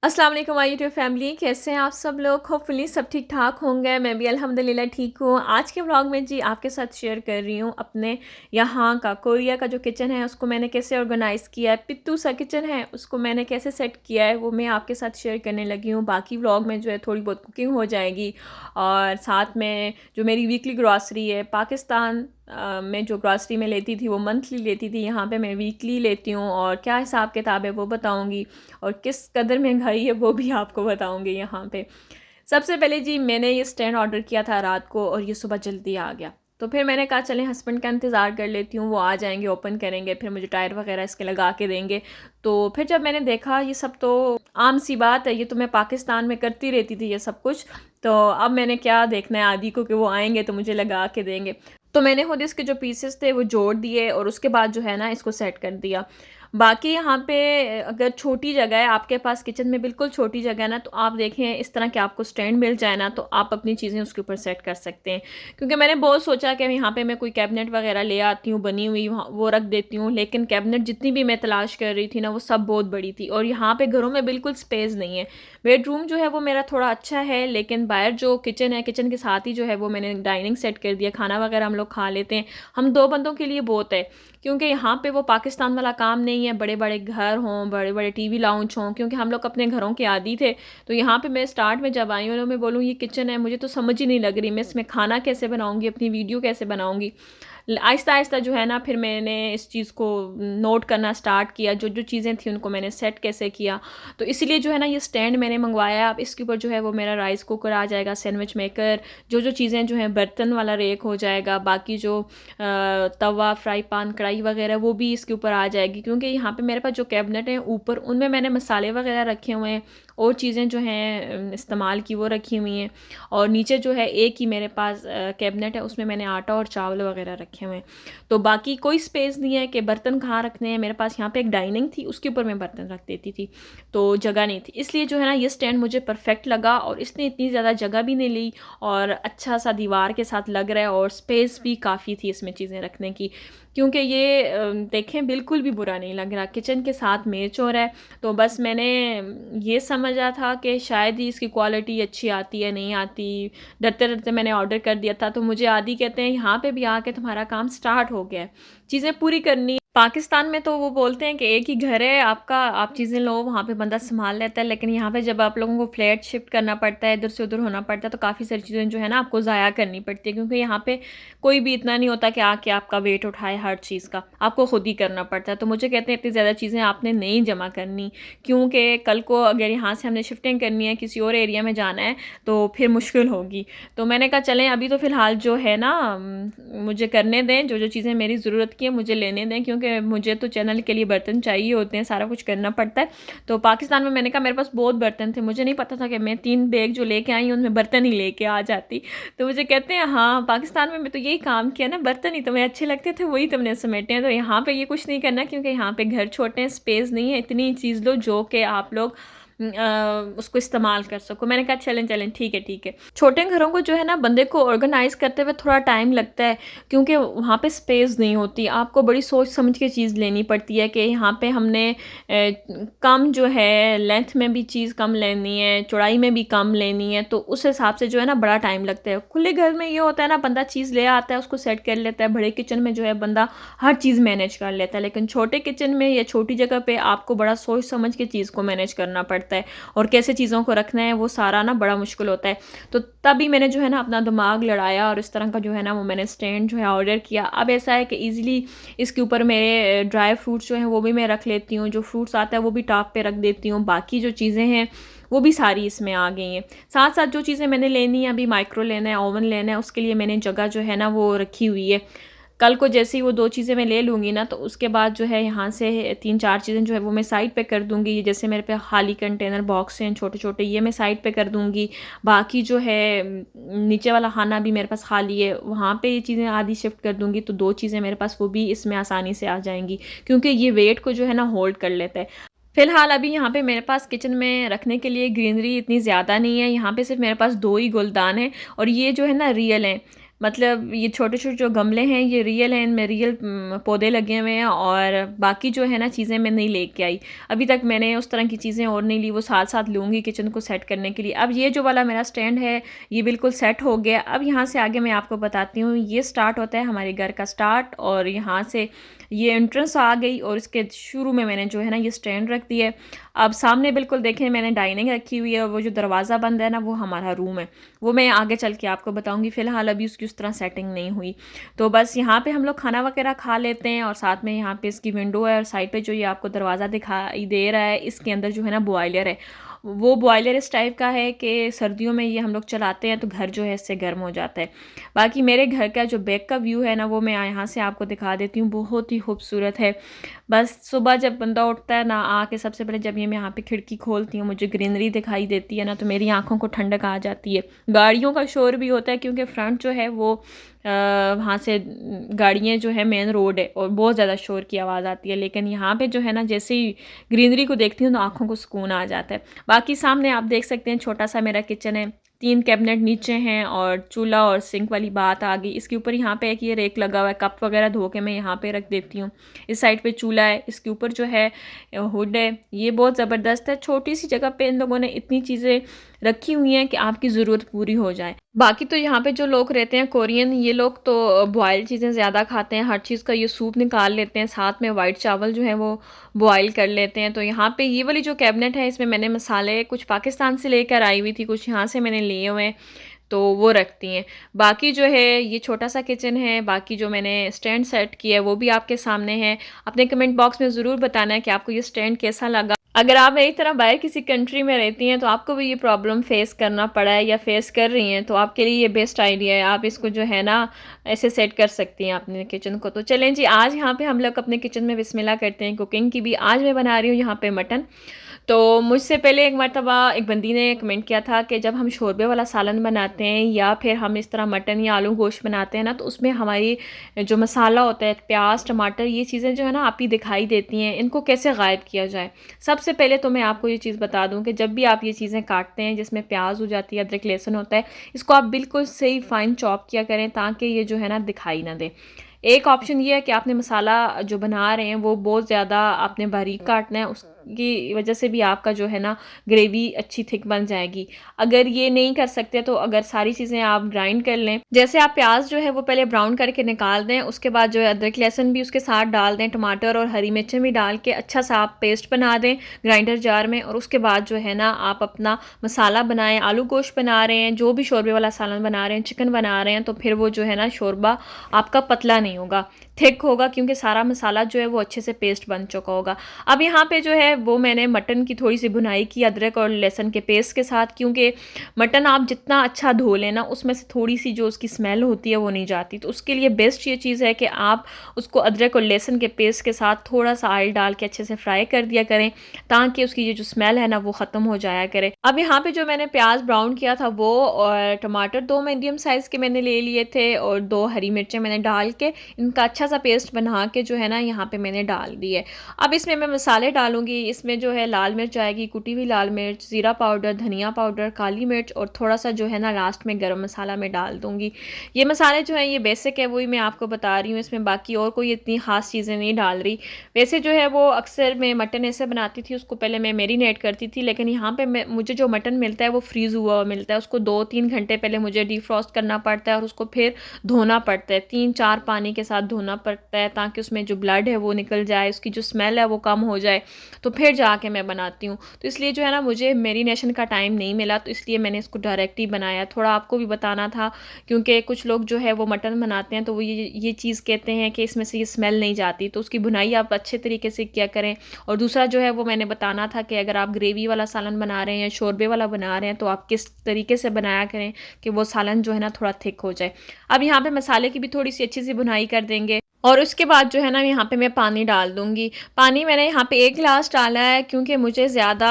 अस्सलाम वालेकुम my YouTube family, कैसे हैं आप सब लोग। होपफुली सब ठीक ठाक होंगे। मैं भी अल्हम्दुलिल्लाह ठीक हूँ। आज के व्लॉग में जी आपके साथ शेयर कर रही हूँ अपने यहाँ का कोरिया का जो किचन है उसको मैंने कैसे ऑर्गेनाइज़ किया है। पित्तू सा किचन है उसको मैंने कैसे सेट किया है वो मैं आपके साथ शेयर करने लगी हूँ। बाकी व्लॉग में जो है थोड़ी बहुत कुकिंग हो जाएगी और साथ में जो मेरी वीकली ग्रॉसरी है पाकिस्तान मैं जो ग्रॉसरी में लेती थी वो मंथली लेती थी, यहाँ पे मैं वीकली लेती हूँ और क्या हिसाब किताब है वो बताऊँगी और किस कदर महंगाई है वो भी आपको बताऊँगी यहाँ पे। सबसे पहले जी मैंने ये स्टैंड ऑर्डर किया था रात को और ये सुबह जल्दी आ गया। तो फिर मैंने कहा चलें हस्बैंड का इंतज़ार कर लेती हूँ, वो आ जाएँगे, ओपन करेंगे, फिर मुझे टायर वगैरह इसके लगा के देंगे। तो फिर जब मैंने देखा ये सब तो आम सी बात है, ये तो मैं पाकिस्तान में करती रहती थी ये सब कुछ। तो अब मैंने क्या देखना है आदि को कि वो आएँगे तो मुझे लगा के देंगे। तो मैंने खुद इसके जो पीसेस थे वो जोड़ दिए और उसके बाद जो है ना इसको सेट कर दिया। बाकी यहाँ पे अगर छोटी जगह है आपके पास, किचन में बिल्कुल छोटी जगह है ना, तो आप देखें इस तरह के आपको स्टैंड मिल जाए ना तो आप अपनी चीज़ें उसके ऊपर सेट कर सकते हैं। क्योंकि मैंने बहुत सोचा कि यहाँ पे मैं कोई कैबिनेट वगैरह ले आती हूँ बनी हुई, वहाँ वो रख देती हूँ, लेकिन कैबिनेट जितनी भी मैं तलाश कर रही थी ना वो सब बहुत बड़ी थी और यहाँ पे घरों में बिल्कुल स्पेस नहीं है। बेडरूम जो है वो मेरा थोड़ा अच्छा है, लेकिन बाहर जो किचन है, किचन के साथ ही जो है वो मैंने डाइनिंग सेट कर दिया। खाना वगैरह हम लोग खा लेते हैं, हम 2 बंदों के लिए बहुत है। क्योंकि यहाँ पे वो पाकिस्तान वाला काम नहीं है, बड़े बड़े घर हों, बड़े बड़े टीवी लाउंज हों, क्योंकि हम लोग अपने घरों के आदी थे। तो यहाँ पे मैं स्टार्ट में जब आई हूँ ना, मैं बोलूँ ये किचन है, मुझे तो समझ ही नहीं लग रही मैं इसमें खाना कैसे बनाऊँगी, अपनी वीडियो कैसे बनाऊँगी। आहिस्ता आहिस्ता जो है ना फिर मैंने इस चीज़ को नोट करना स्टार्ट किया, जो जो चीज़ें थी उनको मैंने सेट कैसे किया। तो इसीलिए जो है ना ये स्टैंड मैंने मंगवाया। अब इसके ऊपर जो है वो मेरा राइस कुकर आ जाएगा, सैंडविच मेकर, जो जो चीज़ें जो हैं, बर्तन वाला रेक हो जाएगा, बाकी जो तवा, फ्राई पैन, कढ़ाई वगैरह वो भी इसके ऊपर आ जाएगी। क्योंकि यहाँ पे मेरे पास जो कैबिनेट है ऊपर उनमें मैंने मसाले वगैरह रखे हुए हैं और चीज़ें जो हैं इस्तेमाल की वो रखी हुई हैं। और नीचे जो है एक ही मेरे पास कैबिनेट है, उसमें मैंने आटा और चावल वगैरह रखे हुए हैं। तो बाकी कोई स्पेस नहीं है कि बर्तन कहाँ रखने हैं। मेरे पास यहाँ पे एक डाइनिंग थी, उसके ऊपर मैं बर्तन रख देती थी, तो जगह नहीं थी। इसलिए जो है ना ये स्टैंड मुझे परफेक्ट लगा और इसने इतनी ज़्यादा जगह भी नहीं ली और अच्छा सा दीवार के साथ लग रहा है और स्पेस भी काफ़ी थी इसमें चीज़ें रखने की। क्योंकि ये देखें बिल्कुल भी बुरा नहीं लग रहा, किचन के साथ मैच हो रहा है। तो बस मैंने ये समझा था कि शायद ही इसकी क्वालिटी अच्छी आती है, नहीं आती, डरते डरते मैंने ऑर्डर कर दिया था। तो मुझे आदि कहते हैं यहाँ पे भी आके तुम्हारा काम स्टार्ट हो गया है, चीज़ें पूरी करनी। पाकिस्तान में तो वो बोलते हैं कि एक ही घर है आपका, आप चीज़ें लो, वहाँ पे बंदा संभाल लेता है। लेकिन यहाँ पे जब आप लोगों को फ्लैट शिफ्ट करना पड़ता है, इधर से उधर होना पड़ता है, तो काफ़ी सारी चीज़ें जो है ना आपको ज़ाया करनी पड़ती है। क्योंकि यहाँ पे कोई भी इतना नहीं होता कि आके आपका वेट उठाए, हर चीज़ का आपको खुद ही करना पड़ता है। तो मुझे कहते हैं इतनी ज़्यादा चीज़ें आपने नहीं जमा करनी, क्योंकि कल को अगर यहाँ से हमने शिफ्टिंग करनी है, किसी और एरिया में जाना है, तो फिर मुश्किल होगी। तो मैंने कहा चलें अभी तो फ़िलहाल जो है ना मुझे करने दें, जो जो चीज़ें मेरी ज़रूरत की है मुझे लेने दें, क्योंकि मुझे तो चैनल के लिए बर्तन चाहिए होते हैं, सारा कुछ करना पड़ता है। तो पाकिस्तान में मैंने कहा मेरे पास बहुत बर्तन थे, मुझे नहीं पता था कि मैं 3 बैग जो लेके आई हूँ उनमें बर्तन ही लेके आ जाती। तो मुझे कहते हैं हाँ पाकिस्तान में मैं तो यही काम किया ना, बर्तन ही तुम्हें अच्छे लगते थे वही तुमने समेटे हैं। तो यहाँ पे ये कुछ नहीं करना, क्योंकि यहाँ पे घर छोटे हैं, स्पेस नहीं है, इतनी चीज़ लो जो कि आप लोग उसको इस्तेमाल कर सको। मैंने कहा चलें चलें ठीक है ठीक है। छोटे घरों को जो है ना बंदे को ऑर्गेनाइज करते हुए थोड़ा टाइम लगता है, क्योंकि वहाँ पे स्पेस नहीं होती, आपको बड़ी सोच समझ के चीज़ लेनी पड़ती है कि यहाँ पे हमने कम जो है लेंथ में भी चीज़ कम लेनी है, चौड़ाई में भी कम लेनी है, तो उस हिसाब से जो है ना बड़ा टाइम लगता है। खुले घर में ये होता है ना बंदा चीज़ ले आता है, उसको सेट कर लेता है। बड़े किचन में जो है बंदा हर चीज़ मैनेज कर लेता है, लेकिन छोटे किचन में या छोटी जगह पे आपको बड़ा सोच समझ के चीज़ को मैनेज करना पड़ता है और कैसे चीज़ों को रखना है वो सारा ना बड़ा मुश्किल होता है। तो तभी मैंने जो है ना अपना दिमाग लड़ाया और इस तरह का जो है ना वो मैंने स्टैंड जो है ऑर्डर किया। अब ऐसा है कि ईज़िली इसके ऊपर मेरे ड्राई फ्रूट्स जो हैं वो भी मैं रख लेती हूँ, जो फ्रूट्स आता है वो भी टॉप पे रख देती हूँ, बाकी जो चीज़ें हैं वो भी सारी इसमें आ गई हैं। साथ साथ जो चीज़ें मैंने लेनी है, अभी माइक्रो लेना है, ओवन लेना है, उसके लिए मैंने जगह जो है ना वो रखी हुई है। कल को जैसे ही वो 2 चीज़ें मैं ले लूँगी ना, तो उसके बाद जो है यहाँ से 3-4 चीज़ें जो है वो मैं साइड पे कर दूँगी। जैसे मेरे पे खाली कंटेनर बॉक्स हैं छोटे-छोटे, ये मैं साइड पे कर दूँगी। बाकी जो है नीचे वाला खाना भी मेरे पास खाली है, वहाँ पे ये चीज़ें आधी शिफ्ट कर दूँगी, तो 2 चीज़ें मेरे पास वो भी इसमें आसानी से आ जाएँगी, क्योंकि ये वेट को जो है ना होल्ड कर लेता है। फ़िलहाल अभी यहाँ पे मेरे पास किचन में रखने के लिए ग्रीनरी इतनी ज़्यादा नहीं है, यहाँ पे सिर्फ मेरे पास 2 ही गुलदान हैं और ये जो है ना रियल हैं। मतलब ये छोटे-छोटे जो गमले हैं ये रियल हैं, इनमें रियल पौधे लगे हुए हैं और बाकी जो है ना चीज़ें मैं नहीं लेके आई। अभी तक मैंने उस तरह की चीज़ें और नहीं ली, वो साथ-साथ लूँगी किचन को सेट करने के लिए। अब ये जो वाला मेरा स्टैंड है, ये बिल्कुल सेट हो गया। अब यहाँ से आगे मैं आपको बताती हूँ, ये स्टार्ट होता है हमारे घर का स्टार्ट और यहाँ से ये एंट्रेंस आ गई और इसके शुरू में मैंने जो है ना ये स्टैंड रख दिया है। अब सामने बिल्कुल देखें मैंने डाइनिंग रखी हुई है और वो जो दरवाज़ा बंद है ना वो हमारा रूम है। वो मैं आगे चल के आपको बताऊँगी, फ़िलहाल अभी उसकी उस तरह सेटिंग नहीं हुई। तो बस यहाँ पे हम लोग खाना वगैरह खा लेते हैं और साथ में यहाँ पे इसकी विंडो है और साइड पे जो ये आपको दरवाज़ा दिखाई दे रहा है, इसके अंदर जो है ना बॉयलर है। वो बॉयलर इस टाइप का है कि सर्दियों में ये हम लोग चलाते हैं तो घर जो है इससे गर्म हो जाता है। बाकी मेरे घर का जो बैक का व्यू है ना वो मैं यहाँ से आपको दिखा देती हूँ, बहुत ही खूबसूरत है। बस सुबह जब बंदा उठता है ना, आके सबसे पहले जब ये मैं यहाँ पे खिड़की खोलती हूँ, मुझे ग्रीनरी दिखाई देती है ना, तो मेरी आँखों को ठंडक आ जाती है। गाड़ियों का शोर भी होता है क्योंकि फ्रंट जो है वो वहाँ से गाड़ियाँ जो है मेन रोड है और बहुत ज़्यादा शोर की आवाज़ आती है। लेकिन यहाँ पे जो है ना जैसे ही ग्रीनरी को देखती हूँ तो आँखों को सुकून आ जाता है। बाकी सामने आप देख सकते हैं छोटा सा मेरा किचन है, 3 कैबिनेट नीचे हैं और चूल्हा और सिंक वाली बात आ गई। इसके ऊपर यहाँ पे एक ये रेक लगा हुआ है, कप वगैरह धो के मैं यहाँ पे रख देती हूँ। इस साइड पे चूल्हा है, इसके ऊपर जो है हुड है। ये बहुत ज़बरदस्त है, छोटी सी जगह पे इन लोगों ने इतनी चीज़ें रखी हुई हैं कि आपकी ज़रूरत पूरी हो जाए। बाकी तो यहाँ पे जो लोग रहते हैं कोरियन, ये लोग तो बॉयल चीज़ें ज़्यादा खाते हैं, हर चीज़ का ये सूप निकाल लेते हैं, साथ में वाइट चावल जो है वो बॉयल कर लेते हैं। तो यहाँ पे ये वाली जो कैबिनेट है इसमें मैंने मसाले कुछ पाकिस्तान से लेकर आई हुई थी, कुछ यहाँ से मैंने लिए हुए हैं, तो वो रखती हैं। बाकी जो है ये छोटा सा किचन है, बाकी जो मैंने स्टैंड सेट किया है वो भी आपके सामने है। अपने कमेंट बॉक्स में ज़रूर बताना है कि आपको ये स्टैंड कैसा लगा। अगर आप मेरी तरह बाहर किसी कंट्री में रहती हैं तो आपको भी ये प्रॉब्लम फेस करना पड़ा है या फेस कर रही हैं तो आपके लिए ये बेस्ट आइडिया है। आप इसको जो है ना ऐसे सेट कर सकती हैं अपने किचन को। तो चलें जी, आज यहाँ पे हम लोग अपने किचन में बिस्मिल्लाह करते हैं कुकिंग की भी। आज मैं बना रही हूँ यहाँ पे मटन। तो मुझसे पहले एक मरतबा एक बंदी ने कमेंट किया था कि जब हम शोरबे वाला सालन बनाते हैं या फिर हम इस तरह मटन या आलू गोश्त बनाते हैं ना, तो उसमें हमारी जो मसाला होता है, प्याज टमाटर, ये चीज़ें जो है ना आप ही दिखाई देती हैं, इनको कैसे गायब किया जाए। सबसे पहले तो मैं आपको ये चीज़ बता दूं कि जब भी आप ये चीज़ें काटते हैं जिसमें प्याज हो जाती है, अदरक लहसुन होता है, इसको आप बिल्कुल सही फाइन चॉप किया करें ताकि ये जो है ना दिखाई ना दे। एक ऑप्शन ये है कि आपने मसाला जो बना रहे हैं वो बहुत ज़्यादा आपने बारीक काटना है, उसकी वजह से भी आपका जो है ना ग्रेवी अच्छी थिक बन जाएगी। अगर ये नहीं कर सकते तो अगर सारी चीज़ें आप ग्राइंड कर लें, जैसे आप प्याज जो है वो पहले ब्राउन करके निकाल दें, उसके बाद जो है अदरक लहसुन भी उसके साथ डाल दें, टमाटर और हरी मिर्चें भी डाल के अच्छा सा आप पेस्ट बना दें ग्राइंडर जार में। और उसके बाद जो है ना आप अपना मसाला बनाएं, आलू गोश्त बना रहे हैं, जो भी शोरबे वाला सालन बना रहे हैं, चिकन बना रहे हैं, तो फिर वो जो है ना शोरबा आपका पतला नहीं होगा, थिक होगा, क्योंकि सारा मसाला जो है वो अच्छे से पेस्ट बन चुका होगा। अब यहाँ पे जो है वो मैंने मटन की थोड़ी सी भुनाई की अदरक और लहसुन के पेस्ट के साथ, क्योंकि मटन आप जितना अच्छा धो लेना उसमें से थोड़ी सी जो उसकी स्मेल होती है वो नहीं जाती। तो उसके लिए बेस्ट ये चीज़ है कि आप उसको अदरक और लहसुन के पेस्ट के साथ थोड़ा सा ऑयल डाल के अच्छे से फ्राई कर दिया करें ताकि उसकी ये जो स्मेल है ना वो ख़त्म हो जाया करे। अब यहाँ पे जो मैंने प्याज ब्राउन किया था वो और टमाटर 2 मीडियम साइज़ के मैंने ले लिए थे और 2 हरी मिर्चें मैंने डाल के इनका अच्छा सा पेस्ट बना के जो है ना यहाँ पे मैंने डाल दी है। अब इसमें मैं मसाले डालूंगी। इसमें जो है लाल मिर्च आएगी, कुटी हुई लाल मिर्च, ज़ीरा पाउडर, धनिया पाउडर, काली मिर्च और थोड़ा सा जो है ना लास्ट में गरम मसाला मैं डाल दूँगी। ये मसाले जो हैं ये बेसिक है, वही मैं आपको बता रही हूँ, इसमें बाकी और कोई इतनी ख़ास चीज़ें नहीं डाल रही। वैसे जो है वो अक्सर मैं मटन ऐसे बनाती थी, उसको पहले मैं मैरिनेट करती थी, लेकिन यहाँ पर मुझे जो मटन मिलता है वो फ्रीज़ हुआ मिलता है। उसको 2-3 घंटे पहले मुझे डिफ्रॉस्ट करना पड़ता है और उसको फिर धोना पड़ता है, 3-4 पानी के साथ धोना पड़ता है ताकि उसमें जो ब्लड है वो निकल जाए, उसकी जो स्मेल है वो कम हो जाए, तो फिर जाके मैं बनाती हूँ। तो इसलिए जो है ना मुझे मैरिनेशन का टाइम नहीं मिला, तो इसलिए मैंने इसको डायरेक्ट ही बनाया। थोड़ा आपको भी बताना था क्योंकि कुछ लोग जो है वो मटन बनाते हैं तो वो ये चीज़ कहते हैं कि इसमें से ये स्मेल नहीं जाती, तो उसकी भुनाई आप अच्छे तरीके से किया करें। और दूसरा जो है वो मैंने बताना था कि अगर आप ग्रेवी वाला सालन बना रहे हैं या शोरबे वाला बना रहे हैं तो आप किस तरीके से बनाया करें कि वो सालन जो है ना थोड़ा थिक हो जाए। अब यहाँ पे मसाले की भी थोड़ी सी अच्छी सी भुनाई कर देंगे। और उसके बाद जो है ना यहाँ पे मैं पानी डाल दूँगी। पानी मैंने यहाँ पे 1 ग्लास डाला है क्योंकि मुझे ज़्यादा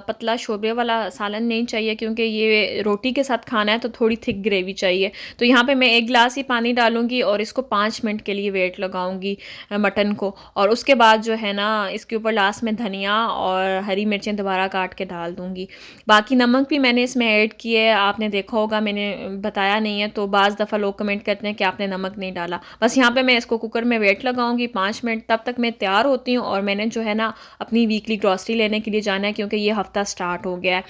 पतला शोरबे वाला सालन नहीं चाहिए, क्योंकि ये रोटी के साथ खाना है तो थोड़ी थिक ग्रेवी चाहिए। तो यहाँ पे मैं 1 ग्लास ही पानी डालूँगी और इसको 5 मिनट के लिए वेट लगाऊँगी मटन को, और उसके बाद जो है ना इसके ऊपर लास्ट में धनिया और हरी मिर्चें दोबारा काट के डाल दूँगी। बाकी नमक भी मैंने इसमें ऐड किए है, आपने देखा होगा, मैंने बताया नहीं है, तो बाज़ दफ़ा लोग कमेंट करते हैं कि आपने नमक नहीं डाला। बस यहाँ पे मैं इसको कुकर में वेट लगाऊंगी 5 मिनट, तब तक मैं तैयार होती हूँ और मैंने जो है ना अपनी वीकली ग्रॉसरी लेने के लिए जाना है, क्योंकि ये हफ़्ता स्टार्ट हो गया है।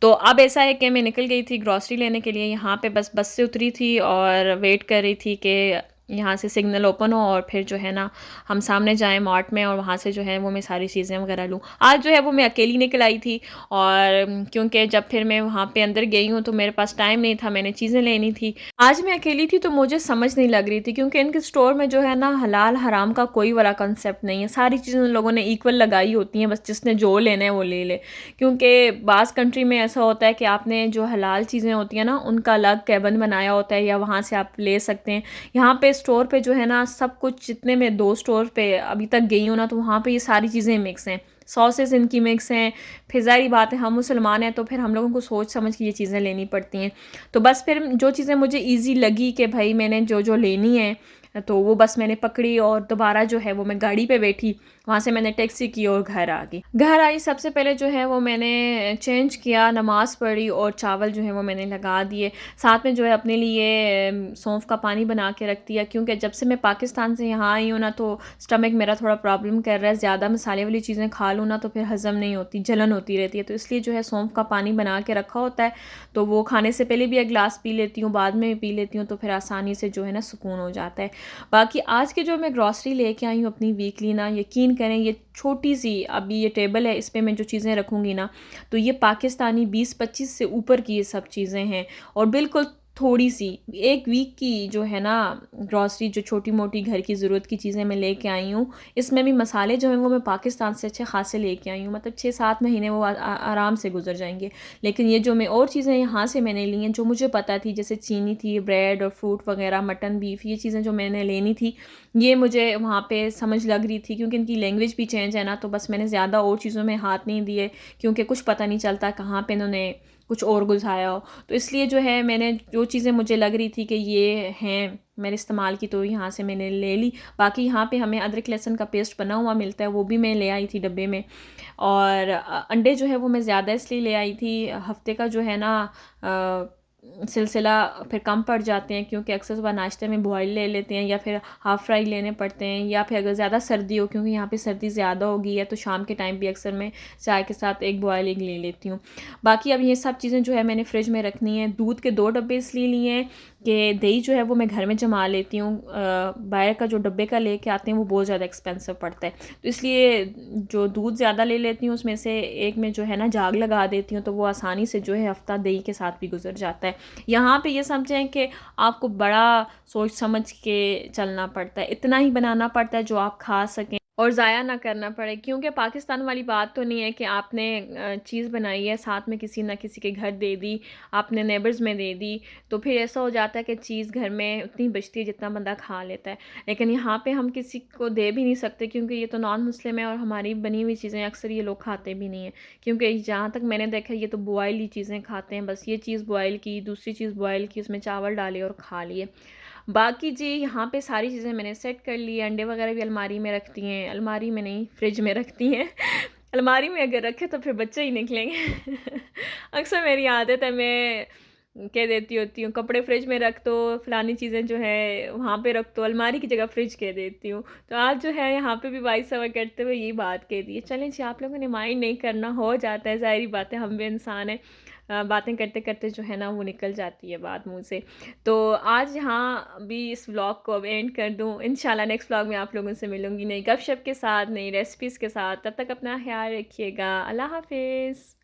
तो अब ऐसा है कि मैं निकल गई थी ग्रॉसरी लेने के लिए, यहाँ पे बस से उतरी थी और वेट कर रही थी कि यहाँ से सिग्नल ओपन हो और फिर जो है ना हम सामने जाएँ मार्ट में और वहाँ से जो है वो मैं सारी चीज़ें वगैरह लूँ। आज जो है वो मैं अकेली निकल आई थी, और क्योंकि जब फिर मैं वहाँ पे अंदर गई हूँ तो मेरे पास टाइम नहीं था, मैंने चीज़ें लेनी थी। आज मैं अकेली थी तो मुझे समझ नहीं लग रही थी, क्योंकि इनके स्टोर में जो है ना हलाल हराम का कोई वाला कंसेप्ट नहीं है। सारी चीज़ें उन लोगों ने इक्वल लगाई होती हैं, बस जिसने जो लेना है वो ले ले। क्योंकि बाज़ कंट्री में ऐसा होता है कि आपने जो हलाल चीज़ें होती हैं ना उनका अलग कैबिन बनाया होता है या वहाँ से आप ले सकते हैं। यहाँ पे स्टोर पे जो है ना सब कुछ, जितने मैं 2 स्टोर पे अभी तक गई हूँ ना, तो वहाँ पे ये सारी चीज़ें मिक्स हैं। सॉसेस इनकी मिक्स हैं। फिर ज़ाहिर बात है हम मुसलमान हैं तो फिर हम लोगों को सोच समझ के ये चीज़ें लेनी पड़ती हैं। तो बस फिर जो चीज़ें मुझे ईज़ी लगी कि भाई मैंने जो लेनी है तो वो बस मैंने पकड़ी और दोबारा जो है वो मैं गाड़ी पे बैठी, वहाँ से मैंने टैक्सी की और घर आ गई। घर आई सबसे पहले जो है वो मैंने चेंज किया, नमाज़ पढ़ी और चावल जो है वो मैंने लगा दिए। साथ में जो है अपने लिए सौंफ का पानी बना के रख दिया, क्योंकि जब से मैं पाकिस्तान से यहाँ आई हूँ ना तो स्टमक मेरा थोड़ा प्रॉब्लम कर रहा है। ज़्यादा मसाले वाली चीज़ें खा लूँ ना तो फिर हज़म नहीं होती, जलन होती रहती है। तो इसलिए जो है सौंफ का पानी बना के रखा होता है, तो वो खाने से पहले भी एक गिलास पी लेती हूँ, बाद में भी पी लेती हूँ, तो फिर आसानी से जो है ना सुकून हो जाता है। बाकी आज की जो मैं ग्रॉसरी लेके आई हूँ अपनी वीकली ना, यकीन करें ये छोटी सी अभी ये टेबल है, इस पे मैं जो चीज़ें रखूँगी ना तो ये पाकिस्तानी 20-25 से ऊपर की ये सब चीज़ें हैं, और बिल्कुल थोड़ी सी 1 वीक की जो है ना ग्रॉसरी, जो छोटी मोटी घर की ज़रूरत की चीज़ें मैं लेके आई हूँ। इसमें भी मसाले जो हैं वो मैं पाकिस्तान से अच्छे खासे लेके आई हूँ, मतलब 6-7 महीने वो आराम से गुजर जाएंगे। लेकिन ये जो मैं और चीज़ें यहाँ से मैंने ली हैं जो मुझे पता थी, जैसे चीनी थी, ब्रेड और फ्रूट वगैरह, मटन, बीफ, ये चीज़ें जो मैंने लेनी थी, ये मुझे वहाँ पे समझ लग रही थी, क्योंकि इनकी लैंग्वेज भी चेंज है ना, तो बस मैंने ज़्यादा और चीज़ों में हाथ नहीं दिए, क्योंकि कुछ पता नहीं चलता कहाँ पे इन्होंने कुछ और घुसाया हो। तो इसलिए जो है मैंने जो चीज़ें मुझे लग रही थी कि ये हैं मेरे इस्तेमाल की, तो यहाँ से मैंने ले ली। बाकी यहाँ पे हमें अदरक लहसुन का पेस्ट बना हुआ मिलता है, वो भी मैं ले आई थी डब्बे में। और अंडे जो है वो मैं ज़्यादा इसलिए ले आई थी, हफ्ते का जो है ना सिलसिला फिर कम पड़ जाते हैं, क्योंकि अक्सर सुबह नाश्ते में बॉयल ले लेते हैं या फिर हाफ़ फ्राई लेने पड़ते हैं, या फिर अगर ज़्यादा सर्दी हो, क्योंकि यहाँ पे सर्दी ज़्यादा हो गई है, तो शाम के टाइम भी अक्सर मैं चाय के साथ एक बॉयल एग ले लेती हूँ। बाकी अब ये सब चीज़ें जो है मैंने फ्रिज में रखनी है। दूध के 2 डब्बे इसलिए लिए हैं कि दही जो है वो मैं घर में जमा लेती हूँ, बाहर का जो डब्बे का लेके आते हैं वो बहुत ज़्यादा एक्सपेंसिव पड़ता है, तो इसलिए जो दूध ज़्यादा ले लेती हूँ उसमें से एक में जो है ना जाग लगा देती हूँ, तो वो आसानी से जो है हफ्ता दही के साथ भी गुजर जाता है। यहाँ पे ये समझें कि आपको बड़ा सोच समझ के चलना पड़ता है, इतना ही बनाना पड़ता है जो आप खा सकें और ज़ाया ना करना पड़े, क्योंकि पाकिस्तान वाली बात तो नहीं है कि आपने चीज़ बनाई है, साथ में किसी ना किसी के घर दे दी, आपने नेबर्स में दे दी, तो फिर ऐसा हो जाता है कि चीज़ घर में उतनी बचती है जितना बंदा खा लेता है। लेकिन यहाँ पे हम किसी को दे भी नहीं सकते, क्योंकि ये तो नॉन मुस्लिम है और हमारी बनी हुई चीज़ें अक्सर ये लोग खाते भी नहीं हैं, क्योंकि जहाँ तक मैंने देखा ये तो बॉयल ही चीज़ें खाते हैं, बस ये चीज़ बॉयल की, दूसरी चीज़ बॉयल की, उसमें चावल डाले और खा लिए। बाकी जी यहाँ पे सारी चीज़ें मैंने सेट कर ली है, अंडे वगैरह भी अलमारी में रखती हैं, अलमारी में नहीं फ्रिज में रखती हैं। अलमारी में अगर रखे तो फिर बच्चे ही निकलेंगे। अक्सर मेरी आदत है, मैं कह देती होती हूँ कपड़े फ्रिज में रख दो, फलानी चीज़ें जो है वहाँ पे रख दो, अलमारी की जगह फ्रिज कह देती हूँ। तो आज जो है यहाँ पे भी वॉइस ओवर करते हुए यही बात कह दी है। चलें जी, आप लोगों ने माइंड नहीं करना, हो जाता है, ज़ाहिर बात है, हम भी इंसान हैं। बातें करते करते जो है ना वो निकल जाती है बात मुँह से। तो आज यहाँ भी इस व्लॉग को अब एंड कर दूँ। इंशाल्लाह नेक्स्ट व्लॉग में आप लोगों से मिलूँगी नई गपशप के साथ, नई रेसिपीज़ के साथ। तब तक अपना ख्याल रखिएगा। अल्लाह हाफ़िज़।